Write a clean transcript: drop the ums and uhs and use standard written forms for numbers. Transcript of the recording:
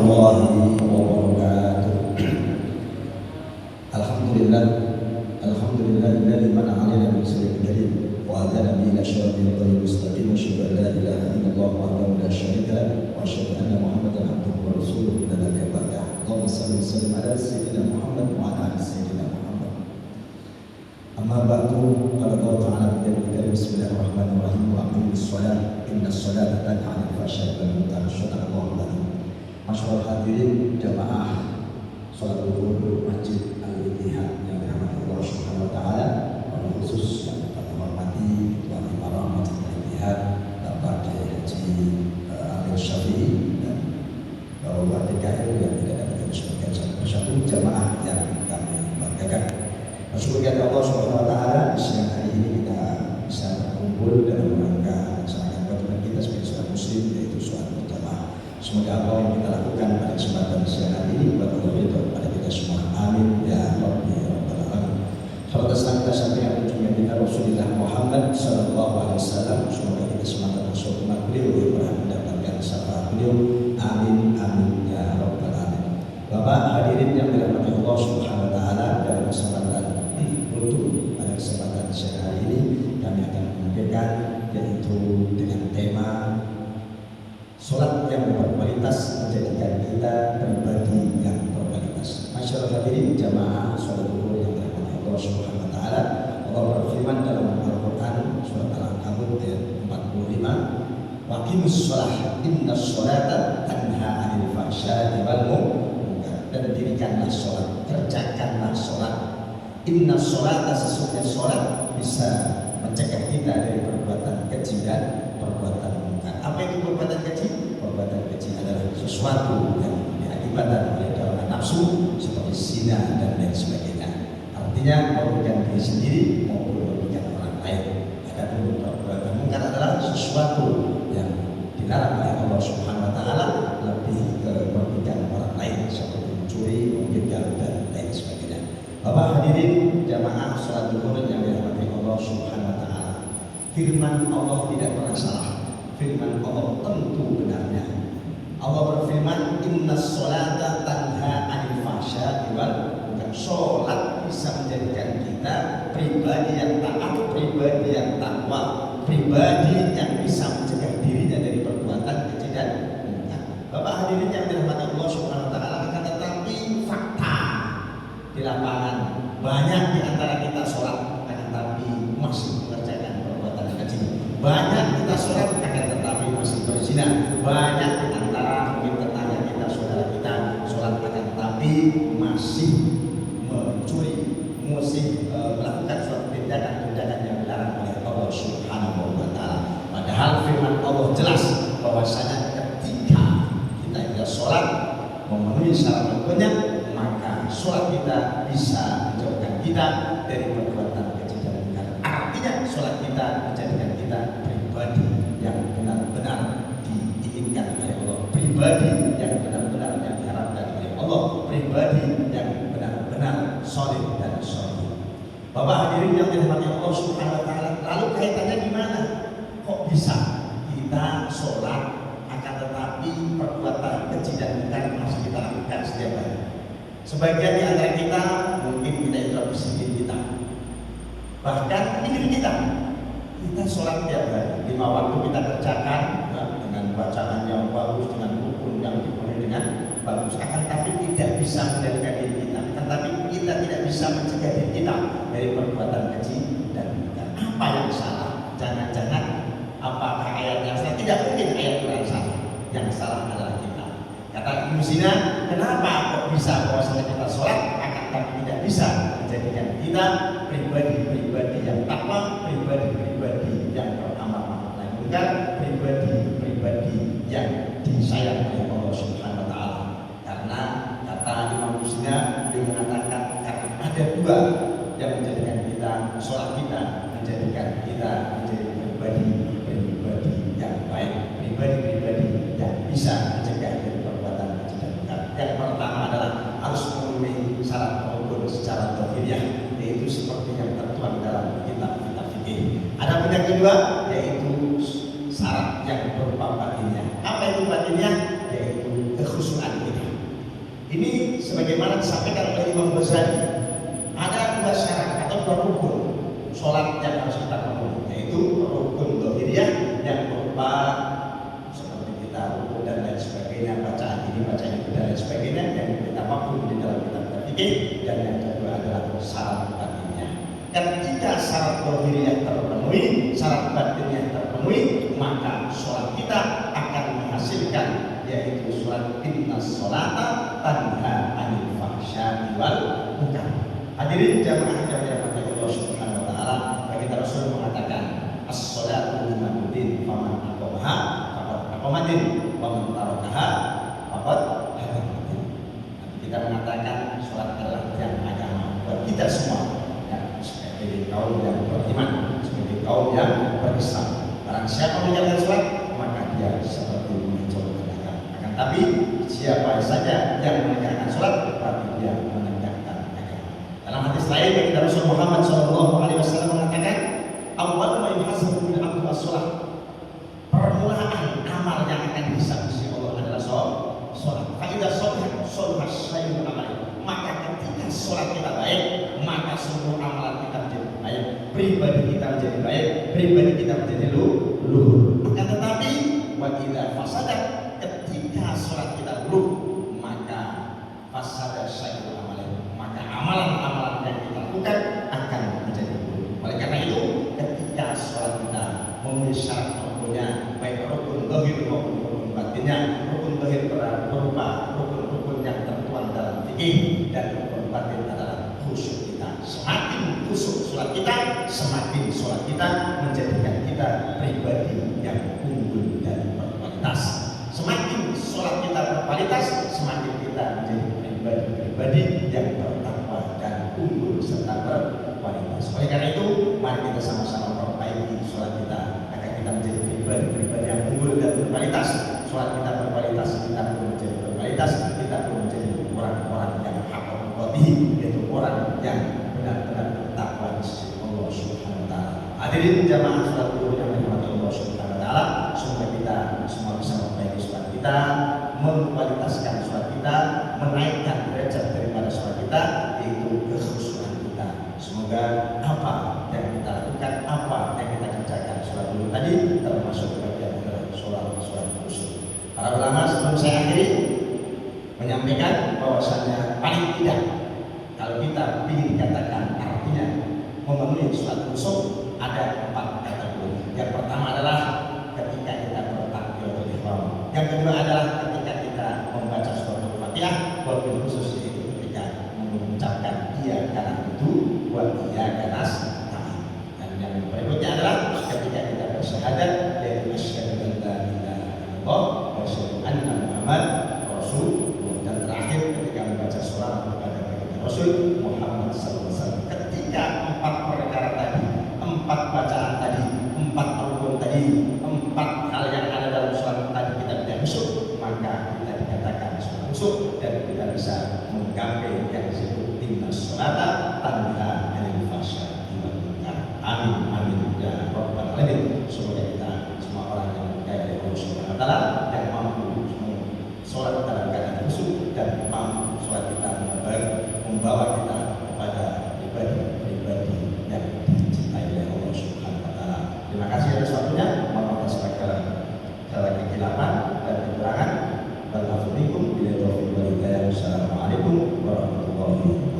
warahmatullahi wabarakatuh. Alhamdulillahilladzi man'a 'alaina bi rizqil karim wa hadana ila syiratil mustaqim. Asyhadu an la ilaha illallah wahdahu la syarika lahu wa asyhadu anna Muhammadan abduhu wa rasuluhu la nabiyya ba'dahu. Allahumma shalli wa sallim ala sayyidina Muhammad wa ala ali sayyidina Muhammad. Amma ba'du, qala Allah ta'ala fi kitabih bismillahirrahmanirrahim wa aqimis shalah innas salata tanha 'anil fahsya'i wal munkar. Sadaqallahu al-'azim. Masyaallah hadirin jamaah salat zuhur Masjid Al-Ittihad yang dirahmati Allah Subhanahu wa taala, khusus yang kita hormati Tuan Imam Masjid Al-Ittihad Bapak Kiai Haji Amir Syafi'i dan Bapak DKM yang tidak dapat disebutkan satu persatu, jamaah yang kami banggakan. Bersyukur kepada Allah Subhanahu wa taala di siang hari ini kita bisa berkumpul dalam rangka melaksanakan kewajiban kita sebagai seorang muslim, yaitu sholat berjamaah. Semoga apa yang kita lakukan pada kesempatan siang hari ini berkah pada kita semua. Amin ya Rabbi ya Rabbal alamin. Salat Islam kita sampai yang ujungnya kita Rasulullah Muhammad sallallahu alaihi wasallam. Semoga kita semata masuk umat beliau yang pernah mendapatkan syafaat beliau. Amin amin ya Rabbal alamin. Bapak hadirin yang dirahmati Allah Subhanahu wa taala, dalam kesempatan untuk pada kesempatan siang hari ini kami akan menyampaikan yaitu dengan tema sholat yang berkualitas menjadikan kita pribadi yang berkualitas. Masyaallah hadirin jamaah sholat zuhur yang dirahmati Allah Subhanahu wa taala. Allah berfirman dalam Al-Qur'an surat Al-Ankabut ayat 45, "Waqimus shalah innas sholata tanha 'anil fahsya'i wal munkar." Dan dirikanlah sholat, kerjakanlah sholat. Innas sholata, sesungguhnya sholat bisa mencegah kita dari perbuatan keji dan perbuatan munkar. Apa itu perbuatan keji? Perbuatan keji adalah sesuatu yang diakibatkan oleh dorongan nafsu seperti zina dan lain sebagainya. Artinya merugikan diri sendiri maupun merugikan orang lain. Adapun perbuatan munkar adalah sesuatu yang dilarang oleh Allah Subhanahu wa taala, lebih ke merugikan orang lain seperti mencuri, membegal dan lain sebagainya. Bapak hadirin jamaah salat zuhur yang dirahmati Allah Subhanahu wa taala. Firman Allah tidak pernah salah. Firman Allah tentu benarnya. Allah berfirman, "Innas sholata tanha 'anil fahsya'i wal munkar." Sholat bisa menjadikan kita pribadi yang taat, pribadi yang takwa, pribadi yang bisa mencegah dirinya dari perbuatan keji dan munkar. Bapak hadirin yang dirahmati Allah Subhanahu wa taala, akan tetapi fakta di lapangan banyak di antara kita sholat akan tetapi masih mengerjakan perbuatan keji. Banyak kita sholat akan tetapi masih berzina. Banyak di antara mungkin tetangga kita, saudara kita sholat akan tetapi masih mencuri, masih melakukan suatu tindakan-tindakan yang dilarang oleh Allah Subhanahu wa taala. Padahal firman Allah jelas bahwasanya ketika kita sholat memenuhi syarat rukunnya, maka sholat kita bisa menjauhkan kita dari perbuatan keji dan munkar. Artinya sholat kita menjadikan kita pribadi yang benar-benar diinginkan oleh Allah, pribadi yang benar-benar yang diharapkan oleh Allah, pribadi yang benar-benar solid dan solid. Bapak hadirin yang dirahmati Allah Subhanahu wa taala, lalu kaitannya gimana? Kok bisa kita sholat akan tetapi perbuatan keji dan munkar masih kita lakukan setiap hari? Sebagian di antara kita mungkin kita introspeksi kita, bahkan diri kita sholat tiap hari, 5 waktu kita kerjakan dengan bacaan yang bagus, dengan rukun yang dipenuhi dengan bagus. Akan tapi tidak bisa menjadikan diri kita, tetapi kita tidak bisa mencegah diri kita dari perbuatan keji dan munkar. Apa yang salah? Jangan-jangan apakah ayat yang salah? Tidak mungkin ayat yang salah. Yang salah adalah kita. Kata Ibnu Sina, kenapa kok bisa bahwasanya kita sholat akan tapi tidak bisa menjadikan kita pribadi-pribadi yang takwa, pribadi-pribadi yang beramal ma'ruf nahi munkar, pribadi-pribadi yang disayang oleh Allah Subhanahu wa taala. Karena kata Imam Sina, dia mengatakan karena ada dua yang menjadikan kita sholat kita, menjadikan kita menjadi pribadi-pribadi yang baik, pribadi-pribadi yang bisa mencegah dari perbuatan keji dan munkar. Yang pertama adalah harus memenuhi syarat rukun secara zahiriyah, yaitu seperti yang tertuang dalam kitab-kitab fikih. Adapun yang kedua yaitu syarat yang berupa batinnya. Apa itu batinnya? Yaitu kekhusyuan kita. Ini sebagaimana disampaikan oleh Imam Ghazali, ada 2 syarat atau 2 rukun sholat yang harus kita penuhi, yaitu rukun dohiriyah yang berupa seperti kita rukun dan lain sebagainya, bacaan ini, bacaan itu dan lain sebagainya yang kita mampu di dalam kitab fikih, dan yang kedua adalah syarat batinnya. Ketika syarat dohiriyah terpenuhi, syarat batinnya terpenuhi, maka sholat kita akan menghasilkan, yaitu sholat inna sholata tanha anil fahsya'i wal munkar. Hadirin jamaah yang dirahmati Allah Subhanahu wa taala, baginda Rasul mengatakan as-sholatu liman faman aqamaha faqad aqamatin wa man tarakaha faqad hadamatin. Kita mengatakan sholat adalah tiang agama buat kita semua, ya, sebagai kaum yang beriman, sebagai kaum yang berislam. Barang siapa menjalankan sholat, maka dia seperti menjalankan agama. Akan tapi siapa saja yang menegakkan sholat, berarti dia menegakkan agama. Dalam hadis lain baginda Rasul Muhammad SAW mengatakan, awwalu ma yuhasabu bil abdi as-shalah. Permulaan amal yang akan dihisab oleh Allah adalah sholat. Fa idza sholaha sayyidul amal, maka ketika sholat kita baik, maka seluruh amalan kita menjadi baik, pribadi kita menjadi baik, pribadi kita menjadi luhur. Akan tetapi wa idza fasadat, ketika sholat kita buruk, maka fasada sayyidul amal, maka amalan-amalan yang kita lakukan akan menjadi buruk. Oleh karena itu, ketika sholat kita memenuhi syarat rukunnya, baik rukun zahir maupun rukun batinnya, rukun zahir berupa rukun-rukun yang tertuang dalam fikih, dan rukun batin adalah khusyuk kita. Semakin khusyuk sholat kita, semakin sholat kita menjadikan kita pribadi yang unggul dan berkualitas. Semakin sholat kita berkualitas, semakin kita menjadi pribadi yang bertakwa dan unggul serta berkualitas. Oleh karena itu, mari kita sama-sama memperbaiki sholat kita agar kita menjadi pribadi yang unggul dan berkualitas. Sholat kita berkualitas, kita pun menjadi berkualitas, kita pun menjadi orang-orang yang hakiki, yaitu orang yang benar-benar bertakwa di sisi Allah Subhanahu wa taala. Hadirin jamaah sholat zuhur yang dirahmati Allah Subhanahu wa taala, semoga kita semua bisa memperbaiki sholat kita, mengkualitaskan sholat kita, menaikkan derajat daripada sholat kita, yaitu kekhusyuan kita. Semoga apa yang kita lakukan, apa yang kita kerjakan sholat dulu tadi termasuk bagian dari sholat khusyuk. Para ulama sebelum saya akhiri menyampaikan bahwasanya paling tidak kalau kita ingin dikatakan artinya memenuhi sholat khusyuk, ada 4 kategori. Yang pertama adalah ketika kita bertakbiratul ihram. Yang kedua adalah ketika kita membaca surah Al-Fatihah, wabil khusus itu ketika mengucapkan iya karena itu, wa iya karena nasta'in. Dan yang berikutnya adalah ketika kita bersyahadat, yaitu asyhadu an la ilaha illallah wa asyhadu anna Muhammad rasulullah. Dan terakhir ketika membaca surah kepada baginda Rasul Muhammad SAW. Ketika 4 perkara tadi, 4 bacaan tadi, 4 rukun tadi, 4 hal yang ada dalam sholat tadi kita tidak khusyuk, maka kita dikatakan sholat khusyuk dan kita bisa menggapai yang disebut inna sholata tanha anil fahsya'i wal munkar. Amin amin ya rabbal alamin. Semoga kita semua orang yang percaya kepada Allah Subhanahu wa taala yang mampu sholat dalam keadaan khusyuk dan mampu sholat kita membawa kita kepada pribadi yang dicintai oleh Allah Subhanahu wa taala. Terima kasih atas waktunya. Mohon maaf atas segala kehilapan dan kekurangan. Wassalamualaikum warahmatullahi wabarakatuh.